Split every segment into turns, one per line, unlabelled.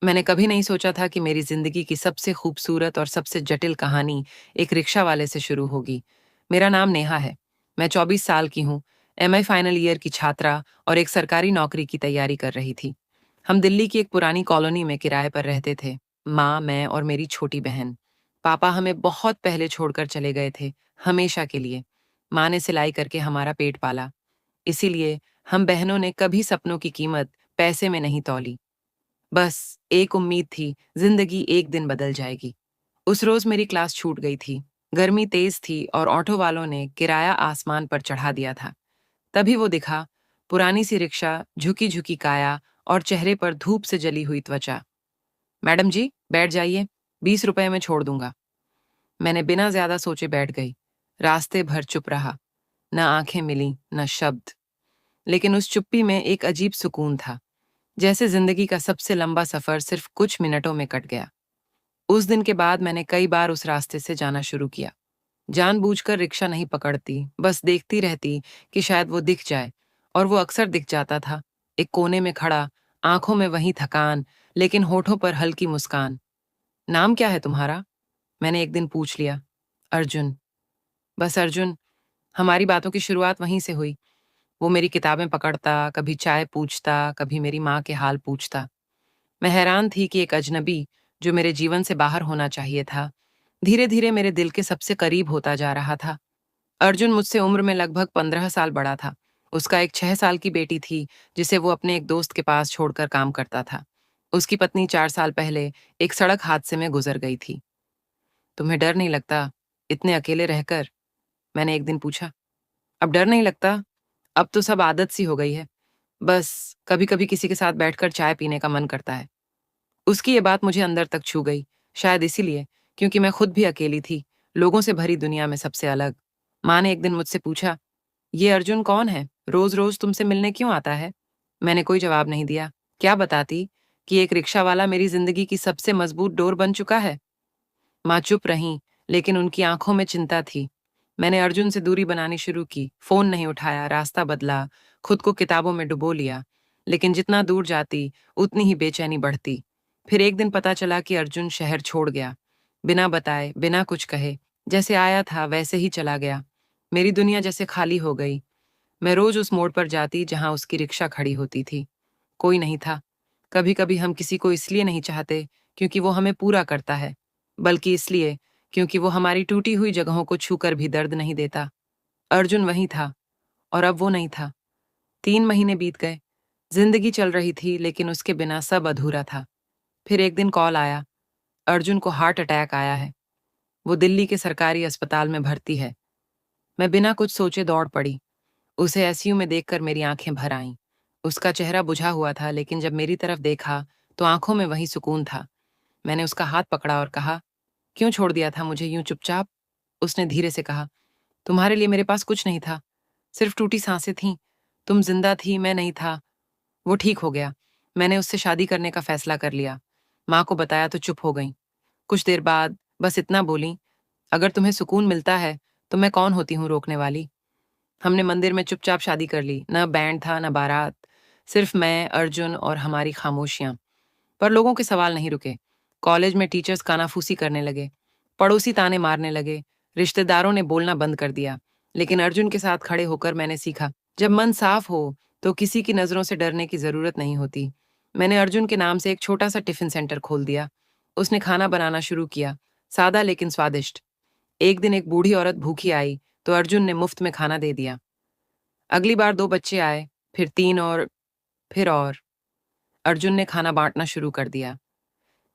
मैंने कभी नहीं सोचा था कि मेरी जिंदगी की सबसे खूबसूरत और सबसे जटिल कहानी एक रिक्शा वाले से शुरू होगी। मेरा नाम नेहा है। मैं 24 साल की हूँ, एमए फाइनल ईयर की छात्रा और एक सरकारी नौकरी की तैयारी कर रही थी। हम दिल्ली की एक पुरानी कॉलोनी में किराए पर रहते थे, माँ, मैं और मेरी छोटी बहन। पापा हमें बहुत पहले छोड़कर चले गए थे, हमेशा के लिए। माँ ने सिलाई करके हमारा पेट पाला, इसीलिए हम बहनों ने कभी सपनों की कीमत पैसे में नहीं तौली। बस एक उम्मीद थी, जिंदगी एक दिन बदल जाएगी। उस रोज मेरी क्लास छूट गई थी। गर्मी तेज थी और ऑटो वालों ने किराया आसमान पर चढ़ा दिया था। तभी वो दिखा, पुरानी सी रिक्शा, झुकी झुकी काया और चेहरे पर धूप से जली हुई त्वचा। मैडम जी, बैठ जाइए, 20 रुपए में छोड़ दूंगा। मैंने बिना ज्यादा सोचे बैठ गई। रास्ते भर चुप रहा, न आंखें मिली न शब्द। लेकिन उस चुप्पी में एक अजीब सुकून था, जैसे जिंदगी का सबसे लंबा सफर सिर्फ कुछ मिनटों में कट गया। उस दिन के बाद मैंने कई बार उस रास्ते से जाना शुरू किया। जानबूझकर रिक्शा नहीं पकड़ती, बस देखती रहती कि शायद वो दिख जाए। और वो अक्सर दिख जाता था, एक कोने में खड़ा, आंखों में वही थकान, लेकिन होठों पर हल्की मुस्कान। नाम क्या है तुम्हारा? मैंने एक दिन पूछ लिया। अर्जुन। बस अर्जुन। हमारी बातों की शुरुआत वहीं से हुई। वो मेरी किताबें पकड़ता, कभी चाय पूछता, कभी मेरी माँ के हाल पूछता। मैं हैरान थी कि एक अजनबी, जो मेरे जीवन से बाहर होना चाहिए था, धीरे धीरे मेरे दिल के सबसे करीब होता जा रहा था। अर्जुन मुझसे उम्र में लगभग 15 साल बड़ा था। उसका एक 6 साल की बेटी थी, जिसे वो अपने एक दोस्त के पास छोड़कर काम करता था। उसकी पत्नी 4 साल पहले एक सड़क हादसे में गुजर गई थी। तुम्हें डर नहीं लगता इतने अकेले रहकर? मैंने एक दिन पूछा। अब डर नहीं लगता, अब तो सब आदत सी हो गई है। बस कभी कभी किसी के साथ बैठकर चाय पीने का मन करता है। उसकी ये बात मुझे अंदर तक छू गई, शायद इसीलिए क्योंकि मैं खुद भी अकेली थी, लोगों से भरी दुनिया में सबसे अलग। माँ ने एक दिन मुझसे पूछा, ये अर्जुन कौन है, रोज रोज तुमसे मिलने क्यों आता है? मैंने कोई जवाब नहीं दिया। क्या बताती कि एक रिक्शा वाला मेरी जिंदगी की सबसे मजबूत डोर बन चुका है? माँ चुप रहीं, लेकिन उनकी आंखों में चिंता थी। मैंने अर्जुन से दूरी बनानी शुरू की, फोन नहीं उठाया, रास्ता बदला, खुद को किताबों में डुबो लिया। लेकिन जितना दूर जाती, उतनी ही बेचैनी बढ़ती। फिर एक दिन पता चला कि अर्जुन शहर छोड़ गया, बिना बताए, बिना कुछ कहे। जैसे आया था वैसे ही चला गया। मेरी दुनिया जैसे खाली हो गई। मैं रोज उस मोड़ पर जाती जहां उसकी रिक्शा खड़ी होती थी। कोई नहीं था। कभी कभी हम किसी को इसलिए नहीं चाहते क्योंकि वो हमें पूरा करता है, बल्कि इसलिए क्योंकि वो हमारी टूटी हुई जगहों को छूकर भी दर्द नहीं देता। अर्जुन वही था, और अब वो नहीं था। 3 महीने बीत गए। जिंदगी चल रही थी, लेकिन उसके बिना सब अधूरा था। फिर एक दिन कॉल आया, अर्जुन को हार्ट अटैक आया है। वो दिल्ली के सरकारी अस्पताल में भर्ती है। मैं बिना कुछ सोचे दौड़ पड़ी। उसे आईसीयू में देखकर मेरी आंखें भर आईं। उसका चेहरा बुझा हुआ था, लेकिन जब मेरी तरफ देखा तो आंखों में वही सुकून था। मैंने उसका हाथ पकड़ा और कहा, क्यों छोड़ दिया था मुझे यूं चुपचाप? उसने धीरे से कहा, तुम्हारे लिए मेरे पास कुछ नहीं था, सिर्फ टूटी सांसें थीं। तुम जिंदा थी, मैं नहीं था। वो ठीक हो गया। मैंने उससे शादी करने का फैसला कर लिया। माँ को बताया तो चुप हो गई। कुछ देर बाद बस इतना बोली, अगर तुम्हें सुकून मिलता है तो मैं कौन होती हूँ रोकने वाली। हमने मंदिर में चुपचाप शादी कर ली। न बैंड था न बारात, सिर्फ मैं, अर्जुन और हमारी खामोशियां। पर लोगों के सवाल नहीं रुके। कॉलेज में टीचर्स कानाफूसी करने लगे, पड़ोसी ताने मारने लगे, रिश्तेदारों ने बोलना बंद कर दिया। लेकिन अर्जुन के साथ खड़े होकर मैंने सीखा, जब मन साफ हो तो किसी की नजरों से डरने की जरूरत नहीं होती। मैंने अर्जुन के नाम से एक छोटा सा टिफिन सेंटर खोल दिया। उसने खाना बनाना शुरू किया, सादा लेकिन स्वादिष्ट। एक दिन एक बूढ़ी औरत भूखी आई तो अर्जुन ने मुफ्त में खाना दे दिया। अगली बार 2 बच्चे आए, फिर 3 और फिर और अर्जुन ने खाना बांटना शुरू कर दिया।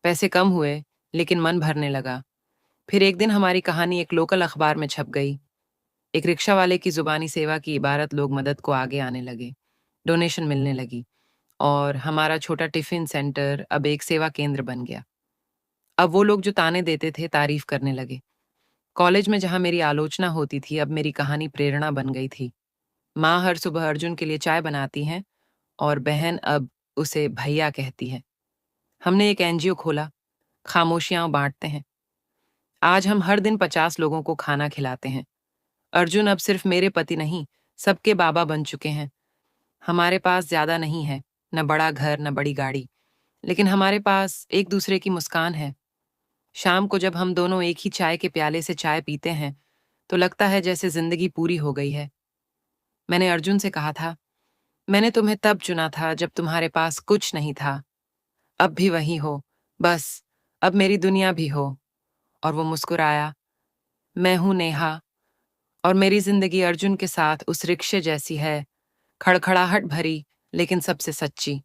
पैसे कम हुए, लेकिन मन भरने लगा। फिर एक दिन हमारी कहानी एक लोकल अखबार में छप गई। एक रिक्शा वाले की जुबानी सेवा की इबारत लोग मदद को आगे आने लगे। डोनेशन मिलने लगी और हमारा छोटा टिफिन सेंटर अब एक सेवा केंद्र बन गया। अब वो लोग जो ताने देते थे तारीफ करने लगे। कॉलेज में जहां मेरी आलोचना होती थी, अब मेरी कहानी प्रेरणा बन गई थी। माँ हर सुबह अर्जुन के लिए चाय बनाती हैं और बहन अब उसे भैया कहती है। हमने एक एनजीओ खोला, खामोशियां बांटते हैं। आज हम हर दिन 50 लोगों को खाना खिलाते हैं। अर्जुन अब सिर्फ मेरे पति नहीं, सबके बाबा बन चुके हैं। हमारे पास ज्यादा नहीं है, न बड़ा घर न बड़ी गाड़ी, लेकिन हमारे पास एक दूसरे की मुस्कान है। शाम को जब हम दोनों एक ही चाय के प्याले से चाय पीते हैं, तो लगता है जैसे जिंदगी पूरी हो गई है। मैंने अर्जुन से कहा था, मैंने तुम्हें तब चुना था जब तुम्हारे पास कुछ नहीं था। अब भी वही हो, बस अब मेरी दुनिया भी हो। और वो मुस्कुराया। मैं हूं नेहा, और मेरी जिंदगी अर्जुन के साथ उस रिक्शे जैसी है, खड़खड़ाहट भरी लेकिन सबसे सच्ची।